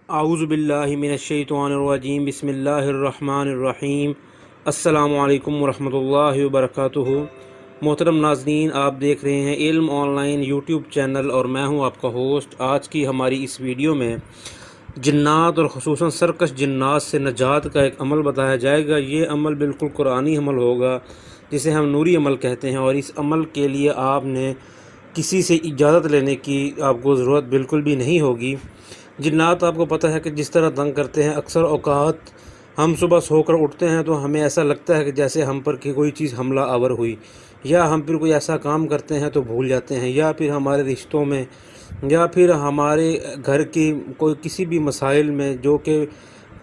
اعوذ باللہ من الشیطان الرجیم بسم اللہ الرحمن الرحیم السلام علیکم ورحمۃ اللہ وبرکاتہ۔ محترم ناظرین، آپ دیکھ رہے ہیں علم آن لائن یوٹیوب چینل اور میں ہوں آپ کا ہوسٹ۔ آج کی ہماری اس ویڈیو میں جنات اور خصوصاً سرکش جنات سے نجات کا ایک عمل بتایا جائے گا۔ یہ عمل بالکل قرآنی عمل ہوگا جسے ہم نوری عمل کہتے ہیں، اور اس عمل کے لیے آپ نے کسی سے اجازت لینے کی آپ کو ضرورت بالکل بھی نہیں ہوگی۔ جنات آپ کو پتہ ہے کہ جس طرح تنگ کرتے ہیں، اکثر اوقات ہم صبح سو کر اٹھتے ہیں تو ہمیں ایسا لگتا ہے کہ جیسے ہم پر کوئی چیز حملہ آور ہوئی، یا ہم پھر کوئی ایسا کام کرتے ہیں تو بھول جاتے ہیں، یا پھر ہمارے رشتوں میں، یا پھر ہمارے گھر کی کوئی کسی بھی مسائل میں جو کہ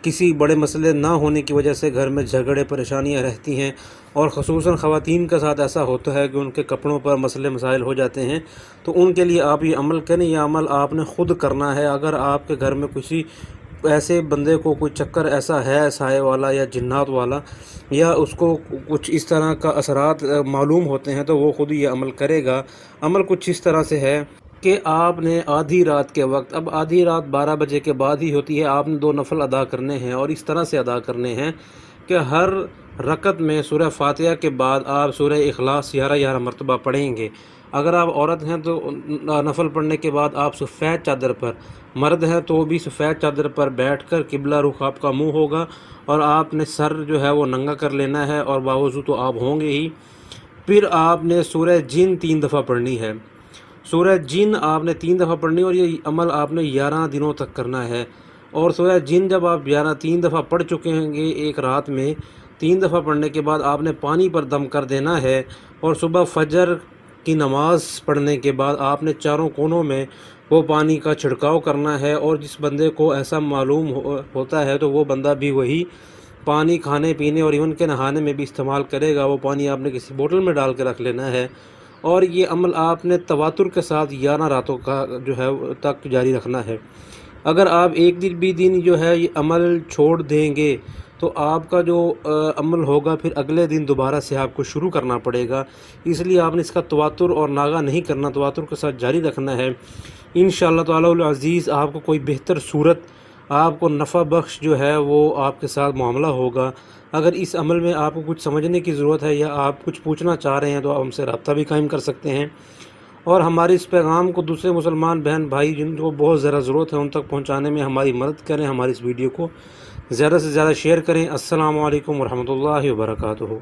کسی بڑے مسئلے نہ ہونے کی وجہ سے گھر میں جھگڑے پریشانیاں رہتی ہیں، اور خصوصاً خواتین کے ساتھ ایسا ہوتا ہے کہ ان کے کپڑوں پر مسئلے مسائل ہو جاتے ہیں، تو ان کے لیے آپ یہ عمل کریں۔ یہ عمل آپ نے خود کرنا ہے۔ اگر آپ کے گھر میں کسی ایسے بندے کو کوئی چکر ایسا ہے سائے والا یا جنات والا، یا اس کو کچھ اس طرح کا اثرات معلوم ہوتے ہیں، تو وہ خود یہ عمل کرے گا۔ عمل کچھ اس طرح سے ہے کہ آپ نے آدھی رات کے وقت، اب آدھی رات 12 بجے کے بعد ہی ہوتی ہے، آپ نے 2 نفل ادا کرنے ہیں، اور اس طرح سے ادا کرنے ہیں کہ ہر رکعت میں سورہ فاتحہ کے بعد آپ سورہ اخلاص 11 مرتبہ پڑھیں گے۔ اگر آپ عورت ہیں تو نفل پڑھنے کے بعد آپ سفید چادر پر، مرد ہیں تو بھی سفید چادر پر بیٹھ کر قبلہ رخ آپ کا منہ ہوگا، اور آپ نے سر جو ہے وہ ننگا کر لینا ہے، اور باوضو تو آپ ہوں گے ہی۔ پھر آپ نے سورہ جن 3 دفعہ پڑھنی ہے۔ سورہ جن آپ نے 3 دفعہ پڑھنی، اور یہ عمل آپ نے 11 دنوں تک کرنا ہے۔ اور سورہ جن جب آپ 3 دفعہ پڑھ چکے ہیں گے ایک رات میں، 3 دفعہ پڑھنے کے بعد آپ نے پانی پر دم کر دینا ہے، اور صبح فجر کی نماز پڑھنے کے بعد آپ نے چاروں کونوں میں وہ پانی کا چھڑکاؤ کرنا ہے، اور جس بندے کو ایسا معلوم ہوتا ہے تو وہ بندہ بھی وہی پانی کھانے پینے اور ایون کے نہانے میں بھی استعمال کرے گا۔ وہ پانی آپ نے کسی بوتل میں ڈال کے رکھ لینا ہے، اور یہ عمل آپ نے تواتر کے ساتھ 11 راتوں کا جو ہے تک جاری رکھنا ہے۔ اگر آپ ایک دن جو ہے یہ عمل چھوڑ دیں گے تو آپ کا جو عمل ہوگا پھر اگلے دن دوبارہ سے آپ کو شروع کرنا پڑے گا۔ اس لیے آپ نے اس کا تواتر اور ناغہ نہیں کرنا، تواتر کے ساتھ جاری رکھنا ہے۔ انشاءاللہ تعالی العزیز آپ کو کوئی بہتر صورت، آپ کو نفع بخش جو ہے وہ آپ کے ساتھ معاملہ ہوگا۔ اگر اس عمل میں آپ کو کچھ سمجھنے کی ضرورت ہے، یا آپ کچھ پوچھنا چاہ رہے ہیں، تو آپ ہم سے رابطہ بھی قائم کر سکتے ہیں، اور ہمارے اس پیغام کو دوسرے مسلمان بہن بھائی جن کو بہت زیادہ ضرورت ہے ان تک پہنچانے میں ہماری مدد کریں۔ ہماری اس ویڈیو کو زیادہ سے زیادہ شیئر کریں۔ السلام علیکم ورحمۃ اللہ وبرکاتہ۔